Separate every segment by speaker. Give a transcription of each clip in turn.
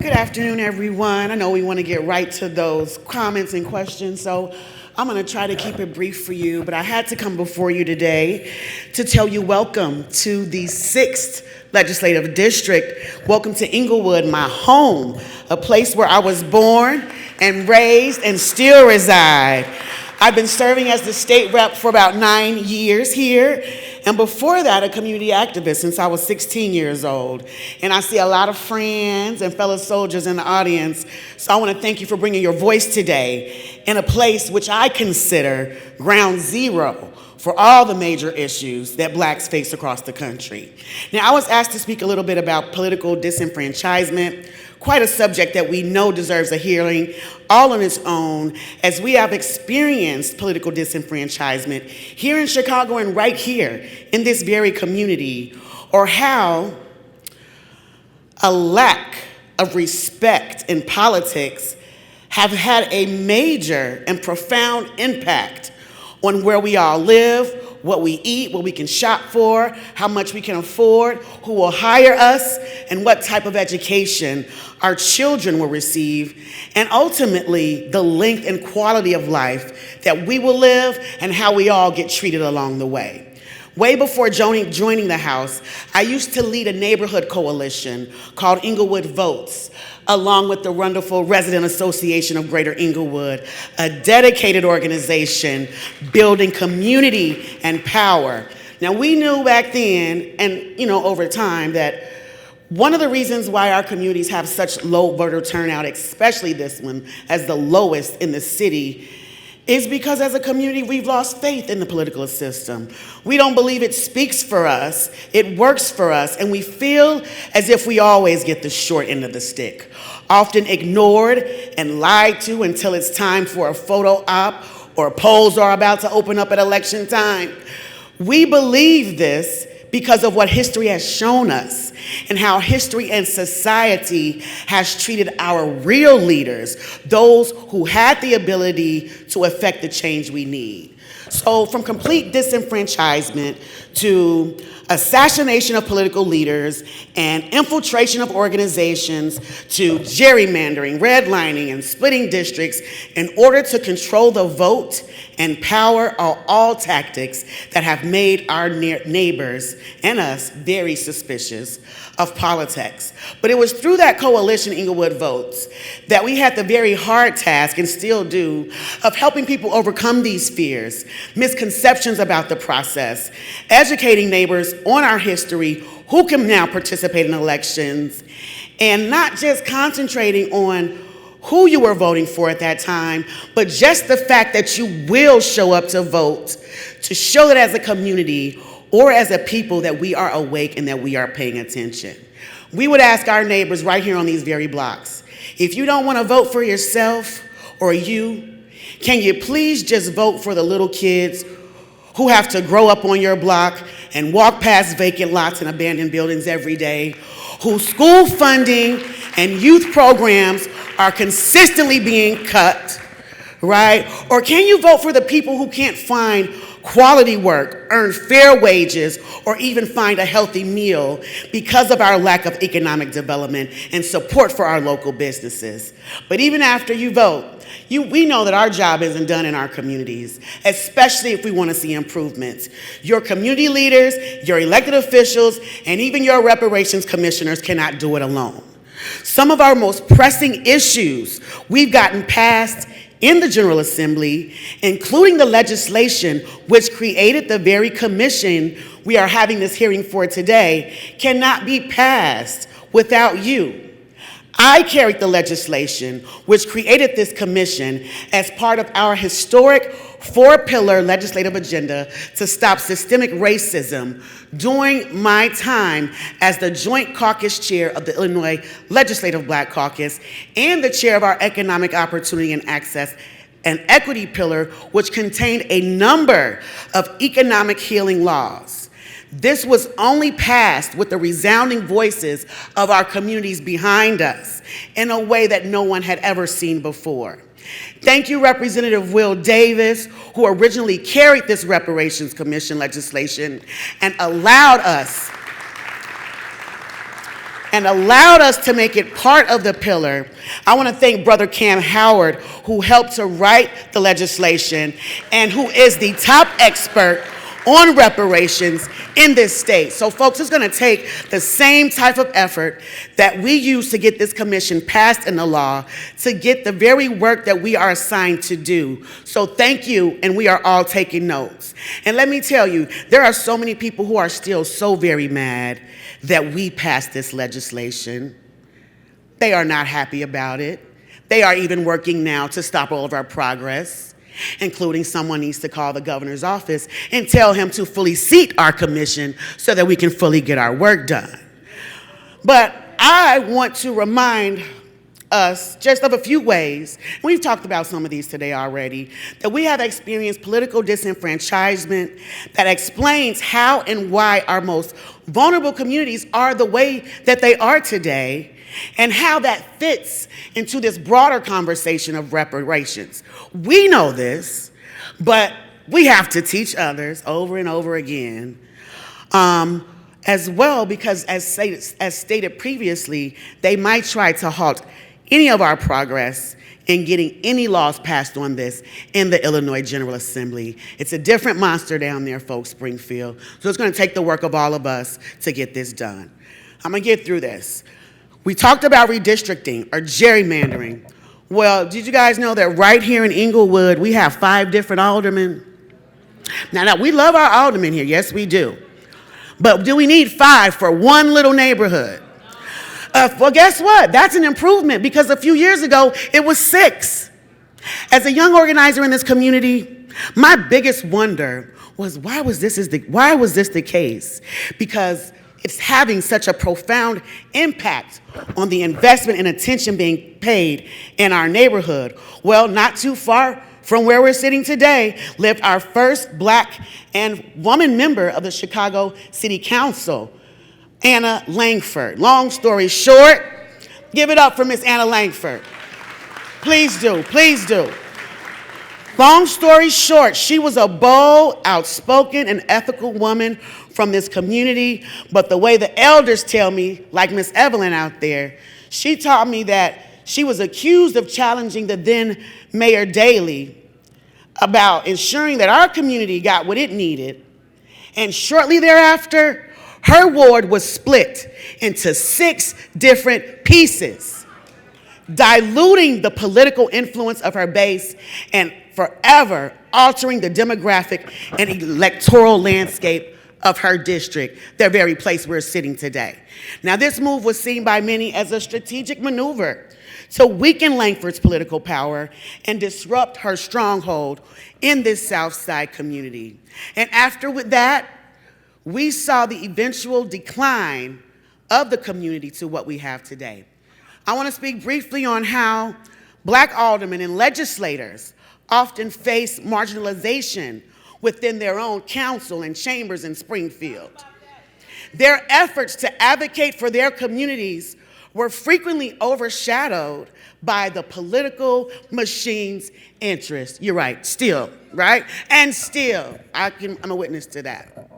Speaker 1: Good afternoon, everyone. I know we want to get right to those comments and questions, so I'm going to try to keep it brief for you, but I had to come before you today to tell you welcome to the 6th Legislative District. Welcome to Inglewood, my home, a place where I was born and raised and still reside. I've been serving as the state rep for about 9 years here, and before that, a community activist since I was 16 years old. And I see a lot of friends and fellow soldiers in the audience, so I want to thank you for bringing your voice today in a place which I consider ground zero for all the major issues that blacks face across the country. Now, I was asked to speak a little bit about political disenfranchisement, quite a subject that we know deserves a hearing all on its own, as we have experienced political disenfranchisement here in Chicago and right here in this very community, or how a lack of respect in politics have had a major and profound impact on where we all live, what we eat, what we can shop for, how much we can afford, who will hire us, and what type of education our children will receive, and ultimately the length and quality of life that we will live and how we all get treated along the way. Way before joining the House, I used to lead a neighborhood coalition called Inglewood Votes, along with the wonderful Resident Association of Greater Inglewood, a dedicated organization building community and power. Now, we knew back then, and over time, that one of the reasons why our communities have such low voter turnout, especially this one, as the lowest in the city, is because as a community, we've lost faith in the political system. We don't believe it speaks for us, it works for us, and we feel as if we always get the short end of the stick, often ignored and lied to until it's time for a photo op or polls are about to open up at election time. We believe this because of what history has shown us and how history and society has treated our real leaders, those who had the ability to affect the change we need. So from complete disenfranchisement to assassination of political leaders and infiltration of organizations to gerrymandering, redlining, and splitting districts in order to control the vote and power are all tactics that have made our neighbors and us very suspicious of politics. But it was through that coalition, Inglewood Votes, that we had the very hard task, and still do, of helping people overcome these fears, misconceptions about the process, educating neighbors on our history, who can now participate in elections, and not just concentrating on who you were voting for at that time, but just the fact that you will show up to vote, to show that as a community or as a people that we are awake and that we are paying attention. We would ask our neighbors right here on these very blocks, if you don't want to vote for yourself or you, can you please just vote for the little kids who have to grow up on your block and walk past vacant lots and abandoned buildings every day, whose school funding and youth programs are consistently being cut, right? Or can you vote for the people who can't find quality work, earn fair wages, or even find a healthy meal because of our lack of economic development and support for our local businesses? But even after you vote, we know that our job isn't done in our communities, especially if we want to see improvements. Your community leaders, your elected officials, and even your reparations commissioners cannot do it alone. Some of our most pressing issues we've gotten passed in the General Assembly, including the legislation which created the very commission we are having this hearing for today, cannot be passed without you. I carried the legislation which created this commission as part of our historic 4-pillar legislative agenda to stop systemic racism during my time as the Joint Caucus Chair of the Illinois Legislative Black Caucus and the Chair of our Economic Opportunity and Access and Equity Pillar, which contained a number of economic healing laws. This was only passed with the resounding voices of our communities behind us in a way that no one had ever seen before. Thank you, Representative Will Davis, who originally carried this Reparations Commission legislation and allowed us and allowed us to make it part of the pillar. I want to thank Brother Cam Howard, who helped to write the legislation and who is the top expert on reparations in this state. So folks, it's going to take the same type of effort that we use to get this commission passed into law to get the very work that we are assigned to do. So thank you, and we are all taking notes. And let me tell you, there are so many people who are still so very mad that we passed this legislation. They are not happy about it. They are even working now to stop all of our progress, including someone needs to call the governor's office and tell him to fully seat our commission so that we can fully get our work done. But I want to remind us just of a few ways, and we've talked about some of these today already, that we have experienced political disenfranchisement that explains how and why our most vulnerable communities are the way that they are today, and how that fits into this broader conversation of reparations. We know this, but we have to teach others over and over again, as well, because as stated previously, they might try to halt any of our progress in getting any laws passed on this in the Illinois General Assembly. It's a different monster down there, folks, Springfield. So it's going to take the work of all of us to get this done. I'm going to get through this. We talked about redistricting or gerrymandering. Well, did you guys know that right here in Inglewood, we have 5 different aldermen? Now, we love our aldermen here. Yes, we do. But do we need 5 for one little neighborhood? Well, guess what? That's an improvement, because a few years ago, it was 6. As a young organizer in this community, my biggest wonder was why was this the case? Because it's having such a profound impact on the investment and attention being paid in our neighborhood. Well, not too far from where we're sitting today lived our first Black and woman member of the Chicago City Council, Anna Langford. Long story short, give it up for Miss Anna Langford. Please do, please do. Long story short, she was a bold, outspoken, and ethical woman from this community, but the way the elders tell me, like Miss Evelyn out there, she taught me that she was accused of challenging the then Mayor Daley about ensuring that our community got what it needed, and shortly thereafter, her ward was split into 6 different pieces, diluting the political influence of her base and forever altering the demographic and electoral landscape of her district, the very place we're sitting today. Now, this move was seen by many as a strategic maneuver to weaken Langford's political power and disrupt her stronghold in this South Side community. And after that, we saw the eventual decline of the community to what we have today. I want to speak briefly on how Black aldermen and legislators often face marginalization within their own council and chambers in Springfield. Their efforts to advocate for their communities were frequently overshadowed by the political machine's interest. You're right, still, right? And still, I'm a witness to that.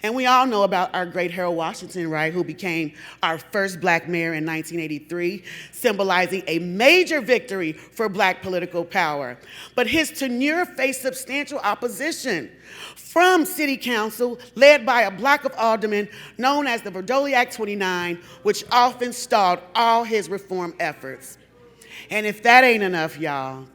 Speaker 1: And we all know about our great Harold Washington, right, who became our first Black mayor in 1983, symbolizing a major victory for Black political power. But his tenure faced substantial opposition from City Council, led by a block of aldermen known as the Verdoliak 29, which often stalled all his reform efforts. And if that ain't enough, y'all,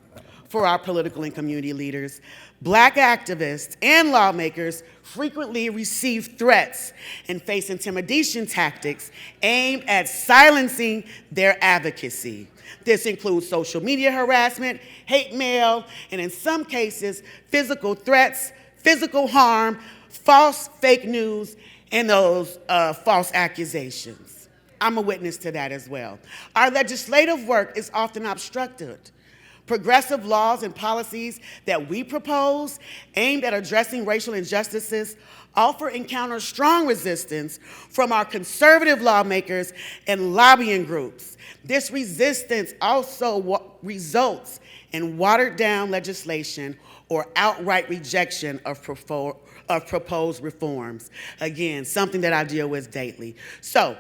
Speaker 1: for our political and community leaders, Black activists and lawmakers frequently receive threats and face intimidation tactics aimed at silencing their advocacy. This includes social media harassment, hate mail, and in some cases, physical threats, physical harm, false fake news, and those false accusations. I'm a witness to that as well. Our legislative work is often obstructed. Progressive laws and policies that we propose aimed at addressing racial injustices often encounter strong resistance from our conservative lawmakers and lobbying groups. This resistance also results in watered-down legislation or outright rejection of proposed reforms. Again, something that I deal with daily. So,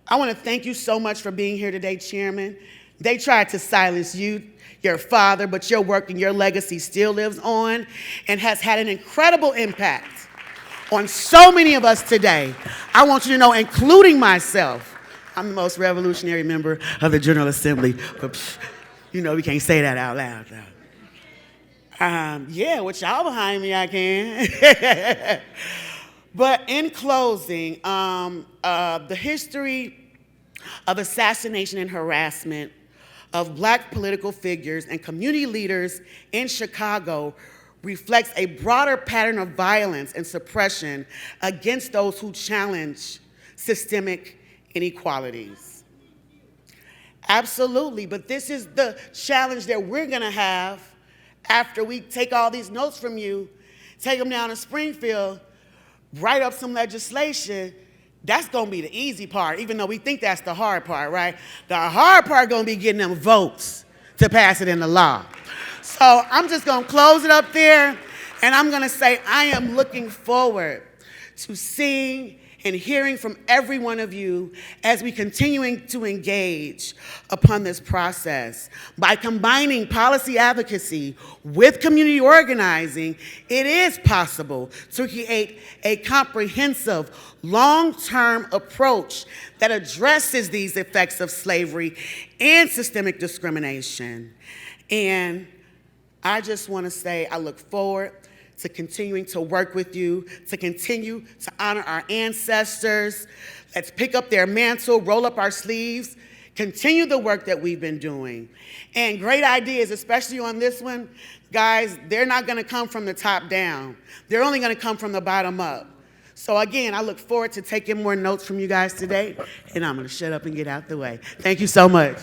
Speaker 1: I want to thank you so much for being here today, Chairman. They tried to silence you, your father, but your work and your legacy still lives on and has had an incredible impact on so many of us today. I want you to know, including myself, I'm the most revolutionary member of the General Assembly, but you know we can't say that out loud, though. Yeah, with y'all behind me, I can. But in closing, the history of assassination and harassment of Black political figures and community leaders in Chicago reflects a broader pattern of violence and suppression against those who challenge systemic inequalities. Absolutely, but this is the challenge that we're gonna have after we take all these notes from you, take them down to Springfield, write up some legislation. That's gonna be the easy part, even though we think that's the hard part, right? The hard part gonna be getting them votes to pass it into law. So I'm just gonna close it up there, and I'm gonna say I am looking forward to seeing and hearing from every one of you as we continuing to engage upon this process. By combining policy advocacy with community organizing, it is possible to create a comprehensive, long-term approach that addresses these effects of slavery and systemic discrimination. And I just want to say I look forward to continuing to work with you, to continue to honor our ancestors. Let's pick up their mantle, roll up our sleeves, continue the work that we've been doing. And great ideas, especially on this one, guys, they're not gonna come from the top down. They're only gonna come from the bottom up. So again, I look forward to taking more notes from you guys today, and I'm gonna shut up and get out the way. Thank you so much.